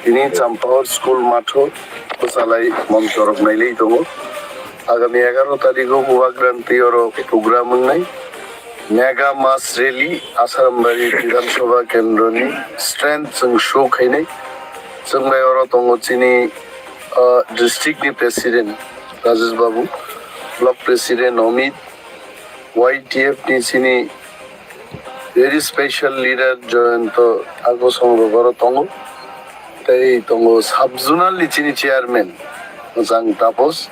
Ini campur school mato pesalai montorok nailai tongo. Agami 11 tarikh Bagranti oro program nai. Mega mass rally Asarambari Vidhan Sabha Kendroni strength sung show khainai. Sung mai oro tongo chini district ni president Rajesh Babu, block president Omid, YTF ni chini very special leader Joyanto Agosong Rogoro tongo. Tai tongo sub-zonal ni chini chairman Jang Tapos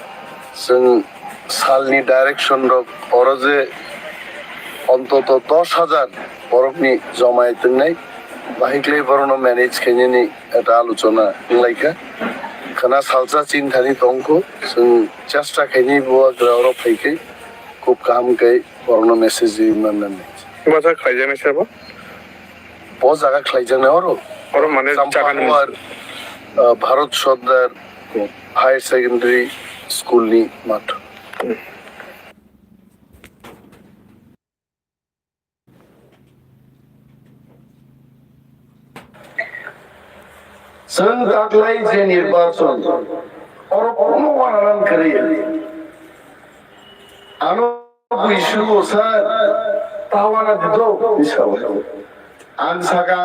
sung salni direction rok oroje অন্তত 10,000 বরফনি জমায়েত নাই বাহিকলে বরণ manage খেনি এটা আলোচনা লাইকা খানা salsa চিন্তানি তংক जों চেষ্টা খেনি বুয়া গ্রাউর ফাইকে খুব কাম কে বরণ মেসেজ মাননানি বাজা খাইজানে সাবা ব জায়গা খাইজানে অর মানে জাগানি ভারত সর্দার হায়ার সেকেন্ডারি স্কুল নি মাঠ जों दाख्लै जे निर्वाचन কোনো বানান করে আনো বুঝু স্যার তাওয়ানা দিতো বিশাল আন সাকা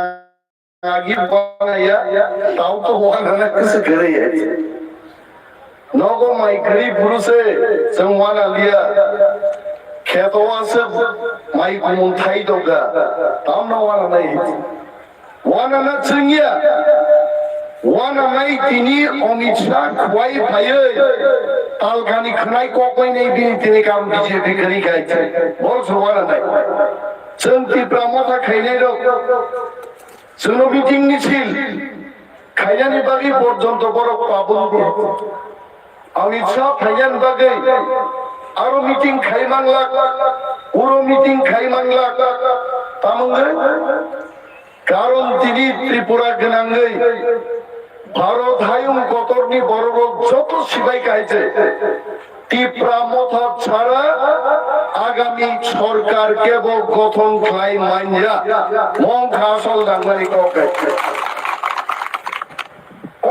আগি বানায়া তাও তো বানানা কিছু করে নগো মাই গরি পুরুষে जों वाना लिया खेतवा से माइ गुमन थाइ दगा तामना वाना नाइ वाना ना जोंनिया वाना नाइ तिनी अमित शाह खुवाइ फायो तालखानि खनाय ककय नै दिनि काम बिजेपि करि गाइছে बस वाना नाइ जों तिप्रा मथा खाइनाय दं जोंनो मिटिं मिছিল खाइनानि बागै पर्यन्त बड़ पाबन अमित शाह खाइनानि बागै आरो मिटिं खाइमांला पुरो मिटिं खाइमांला तामंगै कारण তিনি ত্রিপুরা গনাঙ্গै ভারত হায়ুম কতরনি বড় রোগ যত সিবাই খাইছে টিপ্রা মথা ছাড়া আগামী সরকার কেবল গঠন খাই মাইনরা মং খাসল ডাঙ্গারি ককে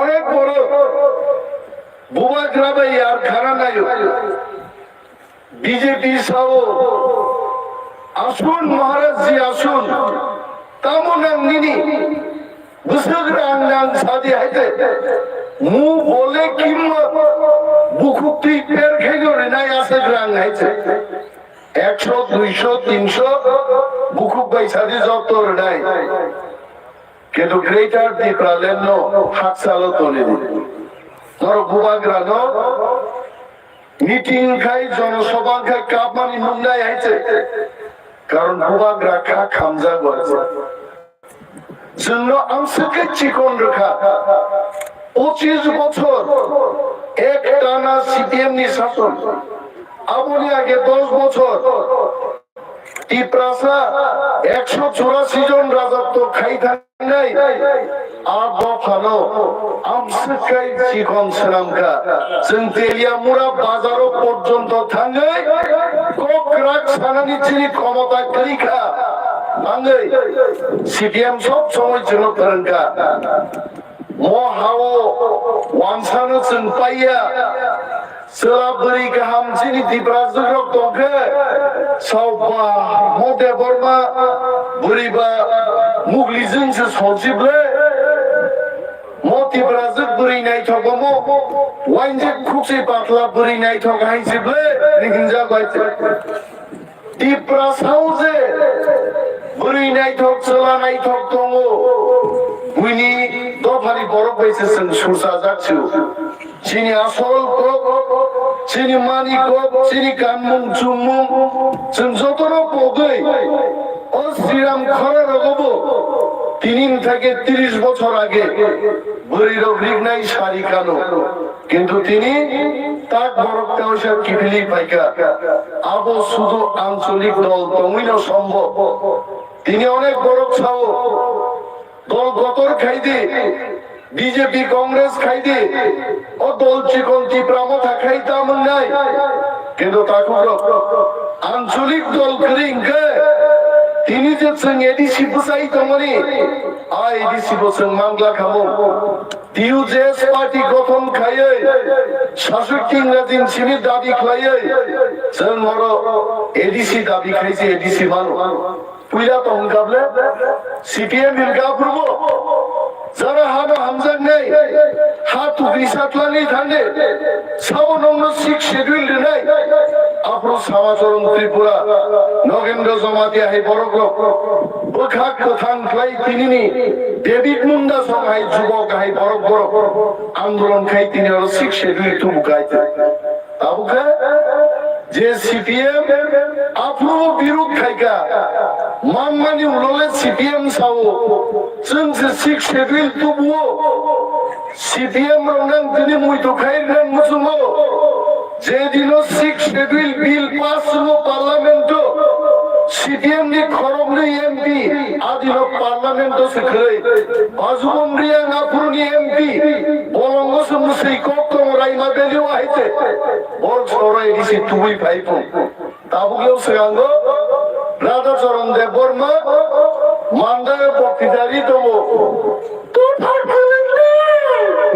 অনেক বড় বুবা গ্রামে আর খানা নাই বিজেপি সহ আসুন মহারাজ জি আসুন তামনাং নিনি বুসগ্রাং নাং সাদি হাইতে মু বলে কিম্মত বুকুতি পের খেজরে নাই আছে গ্রাং হাইতে 100 200 300 বুকুক বাই সাদি যতর নাই কিন্তু গ্রেটার দিপ্রালেন হাত চালো তলে দি ধর বুবাগ্রান মিটিং খাই জনসভা খাই কাপমানি মুন্ডাই হাইতে কারণ বুবাগ্রা খা খামজা গছে জন্য আমসকে চিকন রেখা 25 বছর এক টানা সিপিএম নি শাসন আমনি আগে 10 বছর টিপ্রাসা 184 জন রাজত্ব খাই থাকাই আর দফানো আমসকে চিকন শ্রমকা जों তেলিয়া মুরা বাজার পর্যন্ত থাঙ্গাই কোকরাক সানানি চিনি ক্ষমতা করিখা আঙ্গै সিপিএম সব সময় ছিল তরঙ্গা মহাও ওয়ানসানো जों পাইয়া सोलाबरी गाहाम चिनि दिब्राजुरक दंखे सावबा मते बर्मा बुरिबा मुगलिजोंसो सजिबले मतिब्राजुक बुरी नाय थगमो वाइन जे खुसे पातला बुरी नाय थग हाइसिबले निगिंजा गायते टिप्रा साउजे बुरी नाय थग चला नाय थग दङो बुइनि दफारि बरफ बैसे जों सुरसा जाखसु सिनि आसल गप सिनि मानि गप सिनि कानमुं चुमुं जों जतनो पगै ও শ্রীরাম খরা রগবো তিনিন থেকে 30 বছর আগে বুড়ির রিগনাই শাড়ি কানো কিন্তু তিনি তাক বরফটা ওইসা কিফিলি পাইকা আবো শুধু আঞ্চলিক দল তমিন সম্ভব তিনি অনেক বরফ ছাও দল গতর খাইদে বিজেপি কংগ্রেস খাইদে ও দল চিকন টিপ্রা মথা খাইতাম নাই কিন্তু তাকে আঞ্চলিক দল করিংকে তিনি যে जों एडीसी बुसाई तमनि आ एडीसी बोसों मांगला खामो টিউজেস পার্টি গঠন খাইয়ে শাসক ইংরেজিন সিমি দাবি খাইয়ে जों হলো এডিসি দাবি খাইছে এডিসি মানো পুইলা তো হংকাবলে সিপিএম হিলকা পূর্ব যারা হানো হামজাক নাই হাত বিসাতলানি থানে সাবনংনো 6 শিডিউল নাই আপরো সমাচরণ ত্রিপুরা নগেন্দ্র জমাতিয়া হে বড়গ্র বখাক কথান খাই তিনিনি ডেভিড মুন্ডা সংহাই যুবক হাই বড়গ্র আন্দোলন খাই তিনি হলো 6 শিডিউল তু বুকাইতে তাবুকা যে সিপিএম আপরো বিরোধ খাইকা মানমানি উললে সিপিএম সাও जों जे 6 শিডিউল তু বুও সিপিএম রংনাং তিনি মুইতো খাইরান মুসুমো যেদিনও 6 শিডিউল বিল পাস হলো পার্লামেন্টো সিপিএম নি খরমনি এমপি আদিনো পার্লামেন্টো সেখরে বাজুবমরিয়া নাপুরনি এমপি বলঙ্গ সমসই কোকম রাইমা বেলিও আইতে বড় ছড়াই দিছি তুই ভাইপো তাবুগেও সেগাঙ্গ রাধা চরণ দেব বর্মা মান্দায় বক্তৃতারি দেবো তোর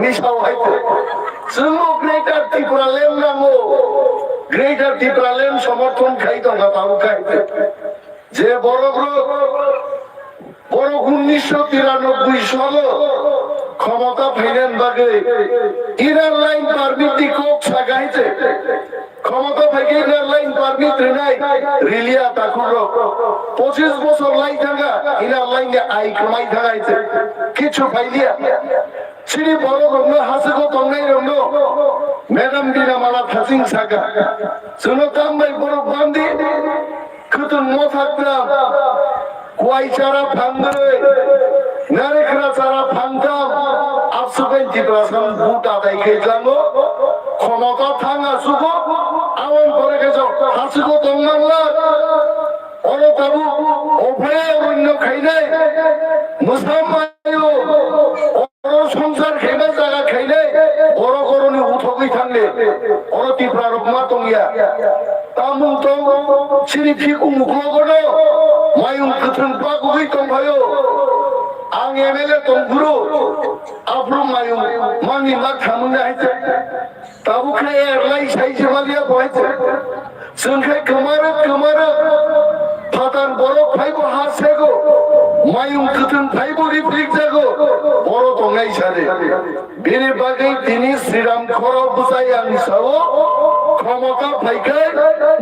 নিশাও আইতে जोंनो ग्रेटर ত্রিপুরা লেম নামো গ্রেটার ত্রিপুরা লেম সমর্থন খাইতো না তাও খাইতে যে বড় 1993 সালে ক্ষমতা ফাইলেন বাগে ইনার লাইন পারমিট দি কোক সাগাইতে ক্ষমতা থেকে ইনার লাইন পারমিট নাই রিলিয়া তাকুর 25 বছর লাই থাকা ইনার লাইনে আই কামাই থাকাইতে কিছু ফাইলিয়া সিরি বড় রঙ্গ হাসিগো তঙ্গাই রঙ্গ ম্যাডাম বিনা মালা থাসিং সাকা শুনো কামবাই বড় বান্দি খুতুন মথা গ্রাম কোয়াই চারা ভাঙ্গরে নারেকরা চারা ভাঙতাম আপসুকাই টিপ্রাসাম বুট আদায় খাইলামো ক্ষমতা থাঙ্গা সুগো আওয়ান করে গেছ হাসিগো তঙ্গাংলা অলো তাবু ওভে অন্য খাই নাই মুসলমানও সংসার খেবে জায়গা খাইলে বড় করণে উঠকই থাকলে বড় তীব্র রকমা তঙ্গিয়া তামুন তো সিরি ফিকু মুখলগন মায়ুং কথন পাকুই তঙ্গায়ো আং এমএলএ তঙ্গুরো আফরু মায়ুং মানি মা খামুনে আইতে তাবু খায় এরলাই সাইজে মালিয়া বহাইতে जोंखाय गोमारो फातान बरफ फाइबो हासेगो मायुं कथन फाइबो रिफ्लिक जागो बरो दंगाय सारे बेनि बागै दिनि श्रीराम खर बुसाय आं सावो क्षमता फाइखाय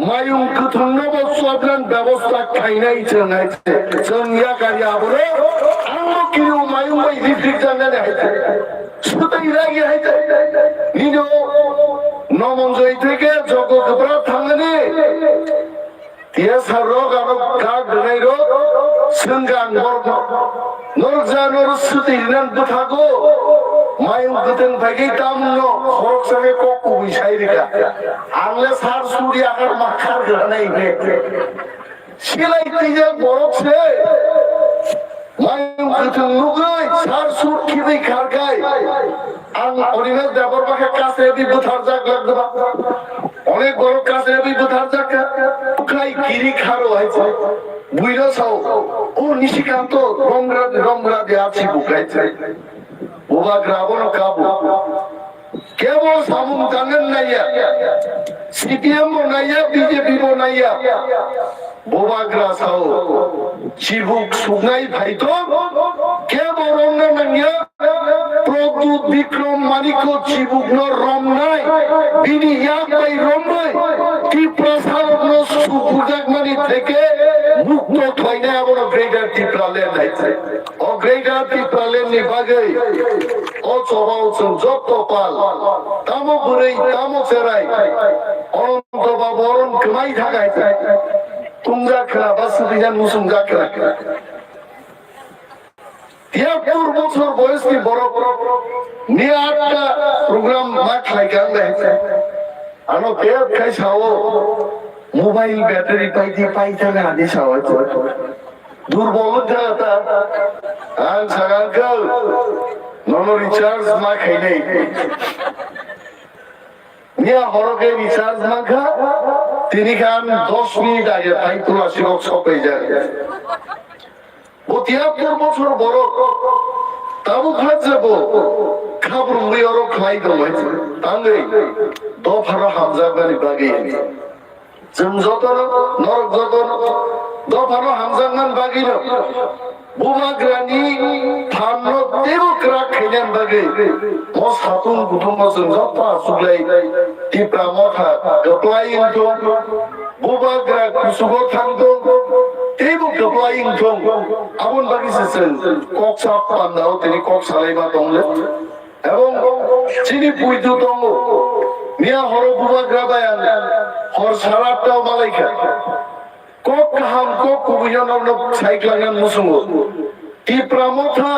मायुं कथन नबो स्वादलान व्यवस्था खाइनाय जोंहायते जोंनिया गारि आबरो आंनो किनु मायुं बाय रिफ्लिक जानानै हायते सुताय रागि हायते निनो নমঞ্জয় থেকে জগ গোবরা থাঙ্গনি তিয়াসার রোগ আর কাক নাই রোগ সঙ্গান বর্গ নরজানোর সুতি নান বুথাগো মায়ু গতন ভাগি তামন খরক সঙ্গে কোকু বিছাইরিকা আংলে সার সুরি আকার মাখার নাই রে সিলাই তিজে বরকছে মায়ু গতন নুগই সার সুর খিদি খারগাই আং অরিনাল দেবর পাখে কাছে বি বুথার জাগ লাগবা অনেক বড় কাছে বি বুথার জাগ খাই গিরি খারো হইছে বুইরা সাও ও নিশিকান্ত রংরা রংরা দে আছে বুকাইছে ওবা গ্রাবন কাবু কেবল সামুন জানেন নাইয়া সিপিএম নাইয়া বিজেপি নাইয়া বোবাগ্রা সাও চিবুক সুগাই ভাইতো কেবল নাইয়া প্রদ্যুৎ বিক্রম মানিক চিবুক ন রম নাই বিনি ইয়াক বাই রম নাই টিপ্রা সারক ন সুপুজাক মানি থেকে মুক্ত থইনা এবং গ্রেটার টিপ্রা লেন নাইছে ও গ্রেটার টিপ্রা লেন নি বাগৈ ও চবাউছন যত পাল তামো বুড়াই তামো সেরাই অনন্ত বা বরণ কমাই থাকাইছে তুমরা খেলা বাস বিজান মুসুমগা খেলা 73 বছর বয়সী বড় নিয়ে 8টা প্রোগ্রাম মাঠ লাগান দেয় আনো পেট খাই ছাও মোবাইল ব্যাটারি পাইতে না আদি ছাও দুর্বল যাতা আন সাগাল নন রিচার্জ মা খাই নাই নিয়া হরকে রিচার্জ মা খা তিনি খান 10 মিনিট আগে তাই তোলা শিরক সপে যায় 73 বছর বড় তাও খাত যাব খাবর মুইরো খাই দমাইছে তাঙ্গৈ দফারো হামজাগানি বাগি जों যতন নরক যতন দফারো হামজাগান বাগিন বুমাগ্রানি থামনো দেবকরা খাইনান বাগি ও সাতুন গুদুম जों যপা সুগলাই টিপ্রা মথা গপ্লাইন তো বুমাগ্রা কুসুগো থামতো তেবো গপ্লাইন তো আবন বাগি সেন কক সাপ পান্দাও তিনি কক সালাইমা দংলে এবং চিনি পুইদু দং মিয়া হর বুমাগ্রা বায়ান হর সারাটাও মালাইকা কক হাম কক কুবিজনন সাইক্লাগান মুসুঙ্গো টিপ্রা মথা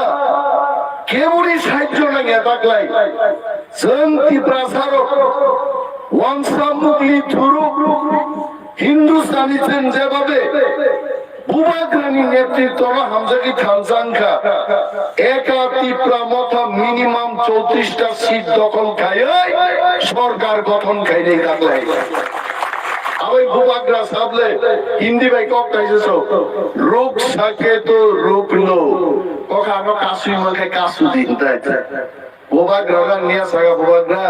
কেবুরি সাহায্য নাগিয়া তাকলাই जों টিপ্রা সারক ওয়াংসা মুগলি থুরু হিন্দুস্তানি চেন যেভাবে বুমাগ্রানি নেতৃত্ব হামজাকি থানসাংখা একা টিপ্রা মথা মিনিমাম 34টা সিট দখল খায় সরকার গঠন খাই নেই তাকলাই আবার বুমাগ্রা সাবলে হিন্দি ভাই কক কাইছো রূপ থাকে তো রূপ লো কক আনো কাসুই মাখে কাসু দিন তাই বুমাগ্রা নিয়া সাগা বুমাগ্রা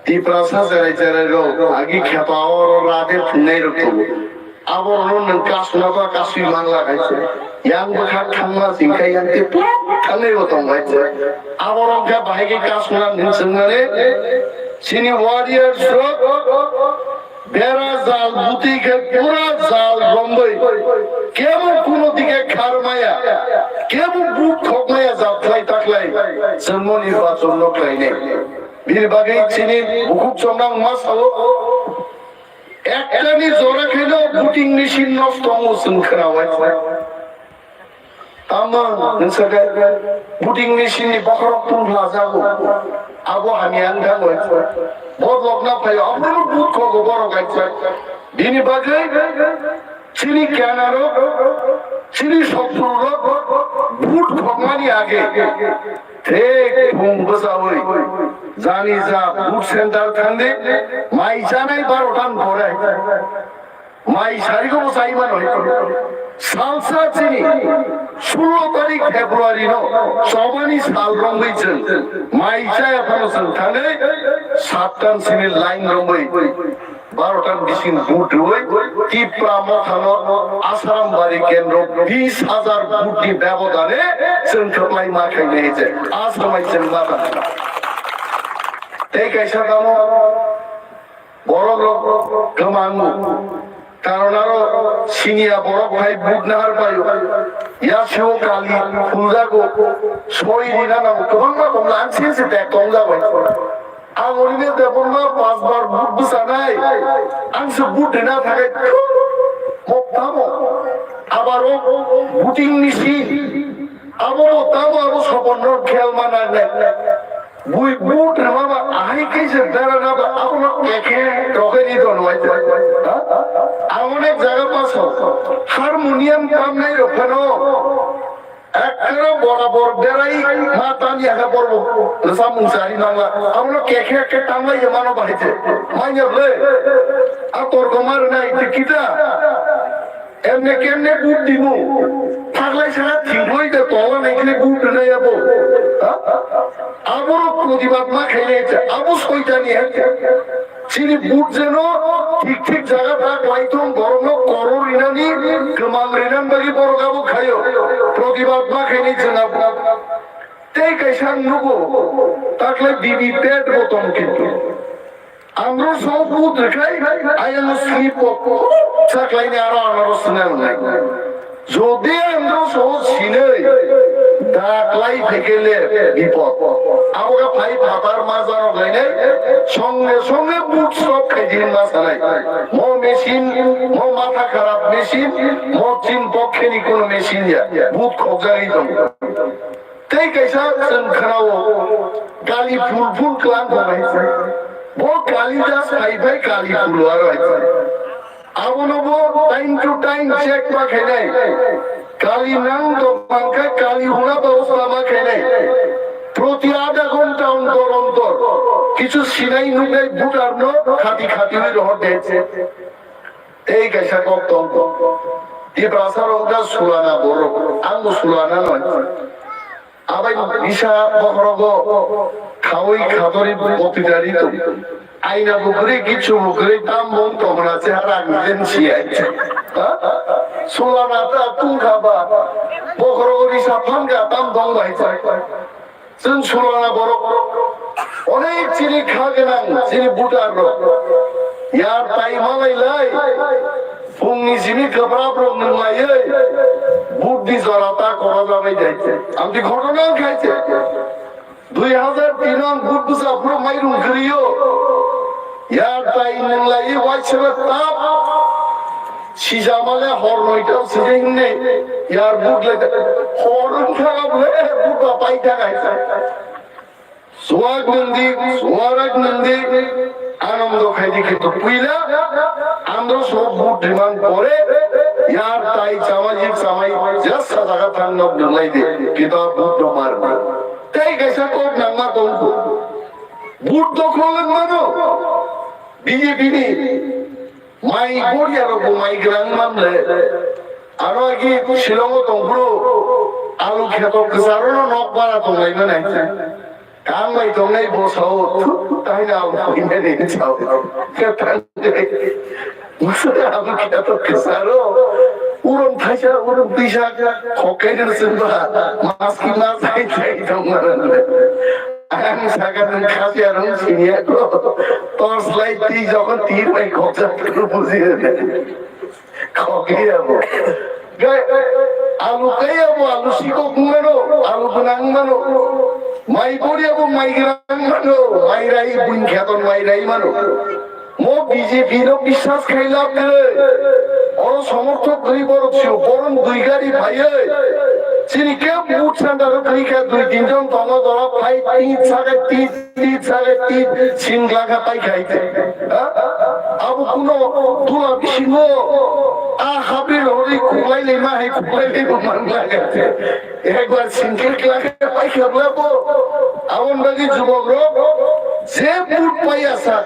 টিপ্রা সাজাই চারে গো আগি খেপা আর রাতে ফুনাই রতো আবার নন কাসুনা বা কাসুই মাংলা খাইছে ইয়াং বখা থামা সিংখাই আনতে থানে হতো ভাইছে আবার ওকে ভাইকে কাসুনা নিনসঙ্গারে সিনি ওয়ারিয়ার শোক বেড়া জাল বুতিকে পুরা জাল বম্বই কেমন কোন দিকে খার মায়া কেমন বুক খকমায়া যাত্রাই তাকলাই জন্ম নির্বাচন নকলাই নেই বীর বাগাই চিনি বুকুক চন্দাং মাস হলো একটানি জোড়া খেলো বুটিং মেশিন নষ্ট মোসন খাওয়া হয় তামা নসকে বুটিং মেশিন ni বখরক তুম লাজাগো আবো আমি আনগা হইছে বহুত লোক না পাই আপনার বুট খগো বড় গাইছে দিনি বাগাই চিনি কেনারো চিনি সবপুরো বুট খগমানি আগে ঠিক ঘুম বসাওই জানি যা বুট সেন্টার খান্দে মাই জানাই 12টান পরে মাই সারিগো বসাইমান হইতো সালসা চিনি 16 তারিখ ফেব্রুয়ারি নো সবানি সাল রঙ্গইছেন মাই চাই আপনার সন্তানে 7টান চিনি লাইন রঙ্গই 12টান বিশিন বুট রই টিপ্রা মথানো আসারাম বাড়ি কেন্দ্র 20,000 বুটি ব্যবধানে जों খপ্লাই মাখাই নিয়েছে আসামাইছেন মাথা এই কাইসা দামো বড় লোক গমাঙ্গু কারণ আরো সিনিয়া বড় ভাই বুট নাহার পাইও ইয়াসিও কালি ফুলজাগো সই দিনা নাম কমঙ্গা কমলা আনছিছে তে কমলা ভাই আগরিনে দেবনা 5 বার বুট বুসা নাই আনছে বুট না থাকে মতামো আবারো বুটিং নিছি আবো তাবো আরো সপন্ন খেল মানা নাই বুই বুট রে বাবা আই কইছে বেরা না আপনা একে রকে নি তো নয় অনেক জায়গা পাস হারমোনিয়াম কাম নাই রখানো একরে বরাবর বেরাই মাতা নিয়া পড়বো সামুসারি নালা আমরা কেকে কে টাঙ্গাই মানো বাড়িতে মাইয়া বলে আর তোর গমার নাই কিটা এমনি কেমনে বুট দিব থাকলে সারা ঠিক হইতে তখন এখানে বুট নিয়ে যাবো আবারও প্রতিবাদ না খেলেছে আবু শৈতানি চিনি বুট যেন ঠিক ঠিক জায়গা থাক লাইতম গরম করো রিনানি কেমাল রিনান বাকি বড় গাবো খাইও প্রতিবাদ না খেলেছে না তাই কেসান নেবো তাকলে বিবি পেট বোতম কিন্তু আমরা সব বুট দেখাই আইনো স্লিপ চাকলাইনে আরো আনারো স্নেল নাই যদি আমরা সব চিনে ডাকলাই ফেকেলে বিপদ আমাকে ভাই ভাতার মাছ আনো গাইলে সঙ্গে সঙ্গে বুট সব খাইছিলেন মাছ আনাই মো মেশিন মো মাথা খারাপ মেশিন মো চিন পক্ষে নি কোনো মেশিন বুট খোঁজাই দম তাই कैसा খানাও গালি ফুল ফুল ক্লান্ত হয়েছে वो कालिदास भाई भाई काली फुलवार হয়েছে আবনবো টাইম টু টাইম চেক পা খেলে কালি নাং তো পাঙ্কা কালি হুনা ব্যবস্থা মা খেলে প্রতি আধা ঘন্টা অন্তর অন্তর কিছু সিনাই নুকাই বুটার নো খাতি খাতি হয়ে রহ দিয়েছে এই কেসা কম এই প্রাসার ওটা সুলানা বড় আঙ্গু সুলানা নয় আবাই নিশা বকরগ খাওয়াই খাদরি প্রতিদারি তো আইনা বুকরে কিছু বুকরে দাম বন তখন আছে আর আগেন ছিয়াইছে সুলানাটা তুই খাবা বকরগ নিশা ফাঙ্গা দাম দং ভাইছে जों सुलाना बर अनेक चिनि खागोनां चिनि बुटार यार टाइमालाय फुंनि जिनि गोब्राब रं नंलायै बुटनि जराता करा जाबाय जायছে आमि घटना खायছে 2003 आं बुट बुसाफ्रो माइरुं करियो यार टाइम नंलायै वाइसबा ताप सिजामाले हर नयटा सिजेंने यार बुट লাগে হরন খাবলে বুটা পাইতা গাইছে সোয়াগ নন্দী আনন্দ খাইদি কিন্তু পুইলা আমরা সব বুট ডিমান্ড করে यार তাই সামাজিক সামাই জাসা জায়গা থান্নব নলাই দে কিন্তু বুট মার তাই গাইছা কোন নামা কোন বুট দখলেন মানো বিজেপি নি মাই বড়িয়া রকম মাই গ্রাম মানলে আরো আগে শিলং তংপুরো আলু খেত কারণ নক বাড়া তংলাই মানে কাম নাই তংলাই বসাও তাই না কইনে নে চাও আলু খেত কারো উড়ন থাইছা উড়ন দিশা খকাইনের সিনবা মাছ কি মাছ খাই তংমারে আমি সাগান খাসিয়ারং সিনিয়া টর্চ লাইট দি যখন তীর ভাই খোঁজা করে বুঝিয়ে দেয় খকে যাবো আলু খাই যাবো আলু শিকক মানো আলু গুনাং মানো মাই পড়ি যাবো মাই গ্রাং মানো মাইরাই বুন খ্যাতন মাইরাই মানো মো বিজেপি র বিশ্বাস খাইলাম বড় সমর্থক দুই বড় ছিল বরং দুই গাড়ি ভাই চিনি কে বুট সেন্টার খাইকা দুই তিনজন তম ধরা ভাই তিন সাড়ে তিন সিংলাখা পাই খাইতে আবু কোনো তুলা বিশিঙ্গ হাবির হরি খুলাইলে মা হে খুলাইলে মান লাগাছে একবার সিঙ্গেল ক্লাকে পাই খাবলাবো আমন বাকি যুবক যে বুট পাই আসা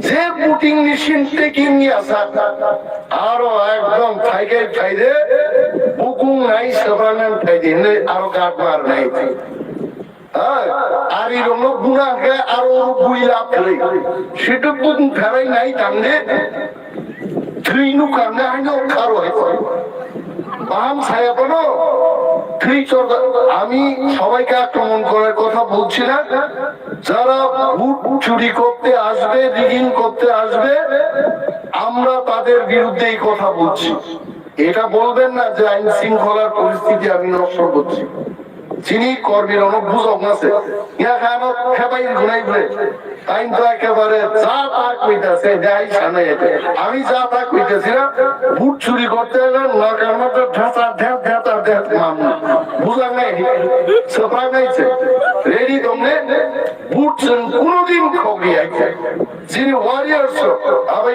যে বুটিং মেশিন টেকিং নিয়ে আসা আরো একদম খাইকে খাইদে বুকুং নাই সবানান খাইদে আরো গাট মার নাই আর এই রঙ গুণাকে আরো বুইলা ফেলে সেটা বুকুং ফেরাই নাই টানলে থ্রিনু কামনে আইনো খারো হয়েছে বাম ছায়া বলো আমি সবাইকে আক্রমণ করার কথা বলছি না যারা বুট চুরি করতে আসবে রিগিং করতে আসবে আমরা তাদের বিরুদ্ধে এই কথা বলছি এটা বলবেন না যে আইন শৃঙ্খলার পরিস্থিতি আমি নষ্ট করছি যিনি কর্মীর অনেক বুঝক আছে আইন তো একেবারে যা তা কইতেছে যাই সামনে আমি যা তা কইতেছি না বুট চুরি করতে গেলে নকার মধ্যে ঢাঁচা ঢ্যাঁচ মামলা বুঝা নাই সফা নাইছে রেডি তোমনে বুট কোনদিন খবি আছে যিনি ওয়ারিয়ার্স আবাই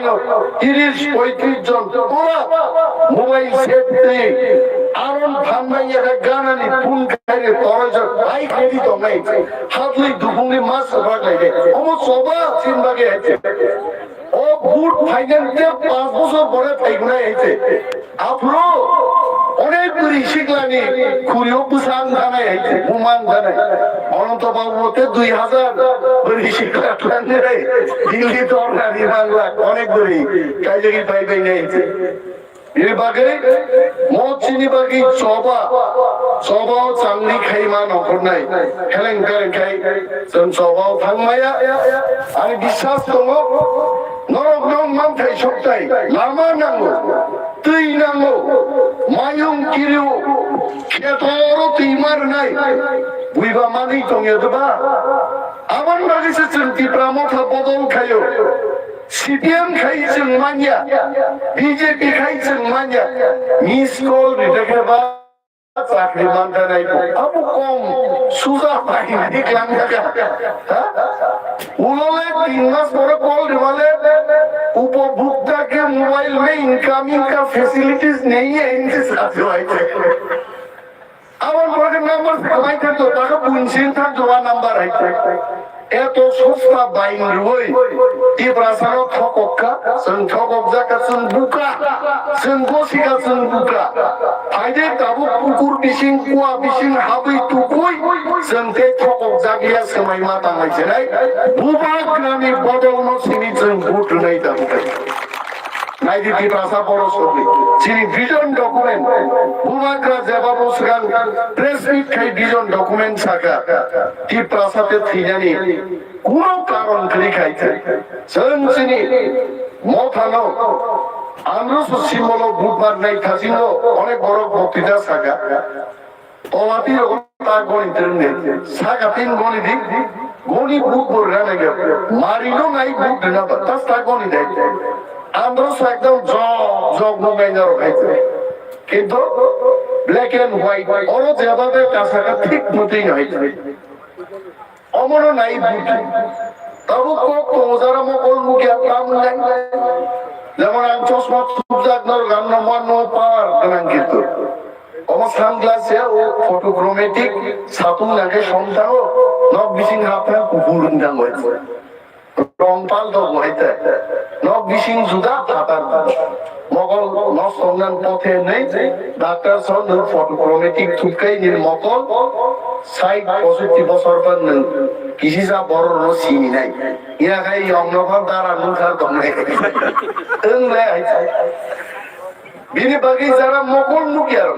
30-35 জন পুরা মোবাইল সেট দিয়ে আরন ভান্নাইয়া গানানি ফোন খাইলে তরজর বাইক রেডি তোমনে হাতলি দুপুঙ্গি মাছ সফা খাইলে অমো সবা চিন বাগে আছে ও বুট ফাইনালতে 5 বছর পরে ফাইগুনা আইছে আফরো অনেক গুলি শিখলানি খুলিও বুসান জানাই আইছে হুমান জানাই অনন্ত বাবুতে 2000 গুলি শিখলানি রে দিল্লি তো রানি বাংলা অনেক গুলি কাইজগি পাইবে নাইছে নির্বাগে মদ চিনি বাকি চবাও চাংলি খাইমা নখর নাই হেলেংকার খাই जों চবাও থাংমায়া আমি বিশ্বাস দङ নরক নং মানথাই সপ্তাই লামা নাंगौ दै नांगौ मायं किरिउ खेतर दैमार नाय बुइबा मानि दङबा आबान बागिसे जों तिप्रा मथा बदल खायो সিপিএম খাইছেন মানিয়া বিজেপি খাইছেন মানিয়া মিস কল দেখেবা চাকরি মানতে নাই আবু কম সুজা পাই দেখলাম উলোলে 3 মাস পরে কল দিবালে उपभोक्ता के मोबाइल में इनकमिंग का फैसिलिटीज नहीं है इनके साथ जो है আমার বড় নাম্বার কমাইতে তো টাকা বুনছিন থাক জোয়া নাম্বার আইছে এত সস্তা বাইন রই টিপ্রাসানো ঠককা जों ঠকক জাকা जों বুকা जों গসিকা जों বুকা ফাইদে তাবু পুকুর বিসিং কুয়া বিসিং হাবই টুকুই जों তে ঠকক জাগিয়া সময় মাতা মাইছে নাই বুবা গ্রামে বদল নছিনি जों ভোট নাই দাম নাইদি টিপ্রাসা বড় সবই চিনি ভিজন ডকুমেন্ট বুমাগ্রা জবাব সুগান প্রেস মিট খাই ভিজন ডকুমেন্ট সাকা টিপ্রাসাতে থিজানি কোন কারণ করি খাইছে जों চিনি মথানো আমরা সিম্বল বুধবার নাই থাসিনো অনেক বড় বক্তৃতা সাকা তলাতি তা গণিতের নেই সাকা তিন গণিত গণিত বুক করে লাগে মারিনো নাই বুক না তাস তা গণিত আমরা একদম জগ নগাইনার খাইছে কিন্তু ব্ল্যাক এন্ড হোয়াইট ওরা যেভাবে কাছাকা ঠিক মতোই হয়েছে অমর নাই বুঝি তবু যারা মকল মুখে কাম নাই যেমন আমি চশমা সুজাক নর গান মান্য পাওয়ার গান কিন্তু আমার সানগ্লাসে ও ফটোক্রোমেটিক সাতুন লাগে সন্তান নব বিসিং হাফে কুকুর দাম হয়েছে রংপাল তো হইতে নব বিসিং জুদা ফাটার মগল নসংনান পথে নেই ডাক্তার সন ফটোক্রোমেটিক থুকাই নির মকল সাইড 65 বছর পর কিসি যা বড় রসিনি নাই ইয়া খাই অঙ্গভাব দ্বারা মুখার দমে বিনি বাকি যারা মকল মুখিয়ার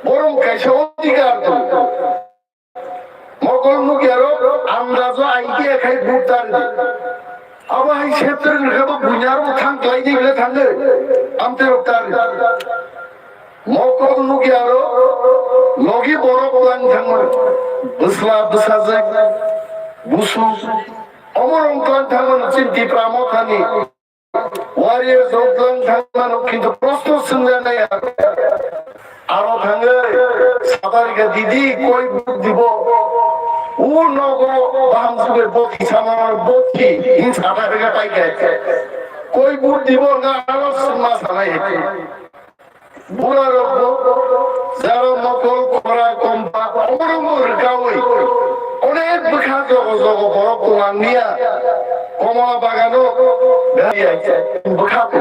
বরং কাইসা অধিকার তো মকল মুখিয়ার আন্দাজ আইকে খাই বুটার আবার এই ক্ষেত্রে রেব বুঝার থাং ক্লাই দিলে থাঙ্গে আমতে রক্তার মকল মুখিয়ার লগি বড় প্লান থাঙ্গ বুসলা বুসাজে বুসু অমরং প্লান থাঙ্গ চিন্তি প্রামথানি ওয়ারিয়ার জোপ্লান থাঙ্গ কিন্তু প্রশ্ন শুনলে নাই আরো থাঙ্গে সাতারিকা দিদি কই বুক দিব ও নগর বামসুবের বকি সামার বকি ইন সাতারিকা পাই গেছে কই বুক দিব না আরো সুন্না সানাই বুড়া রব যারা মকল করা কম্পা অমরঙ্গর গাওই অনেক বিখ্যাত জগ বড় কোলা নিয়া কমলা বাগানো বেরিয়েছে বিখ্যাত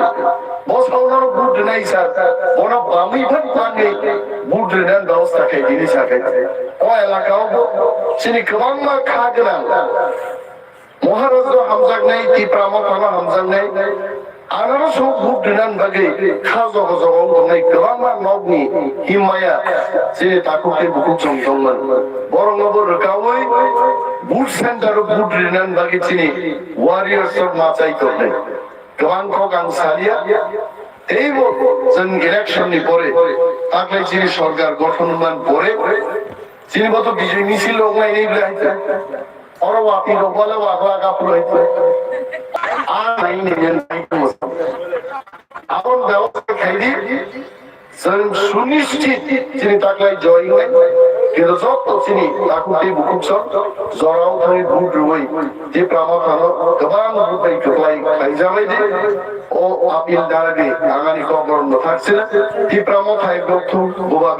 বসাউনার বুট নাই স্যার বড় বামি ভাগ পাঙ্গে বুট রেন ব্যবস্থা খাই জিনিস খাইছে ও এলাকাও চিনি কমাংমা খাগলাম মহারাজ হামজাক নাই টিপ্রা মথানো হামজাক নাই আনারো সব বুট রেন বাগে খাজো গজো নাই কমাংমা নবনি হিমায়া চিনি তাকুকে বুকু চংচংমান বড় নবর গাওই বুট সেন্টার বুট রেন বাগে চিনি ওয়ারিয়ার্স অফ মাচাই করলে গবাংক গাংসালিয়া এই जों ইলেকশননি পরে তাকলে চিনি সরকার গঠনমান পরে চিনি মতো বিজয় মিছিল নাই এই লাইতে ওরা আপনি বলে ওয়াগলা কাপুর হইছে আর নাই নেন নাই আপন ব্যবস্থা খাইদি जों সুনিশ্চিত চিনি তাকলে জয় হয় কিন্তু যত চিনি তাকুটি বুকুছক জরাও থাই বুট রই যে প্রামখানো গোবাং বুটাই গলাই খাইজামাই দি ও আপিল দাঁড়াবে আগামী কবরণ থাকছে না এই প্রামখাই গথু গোবাগ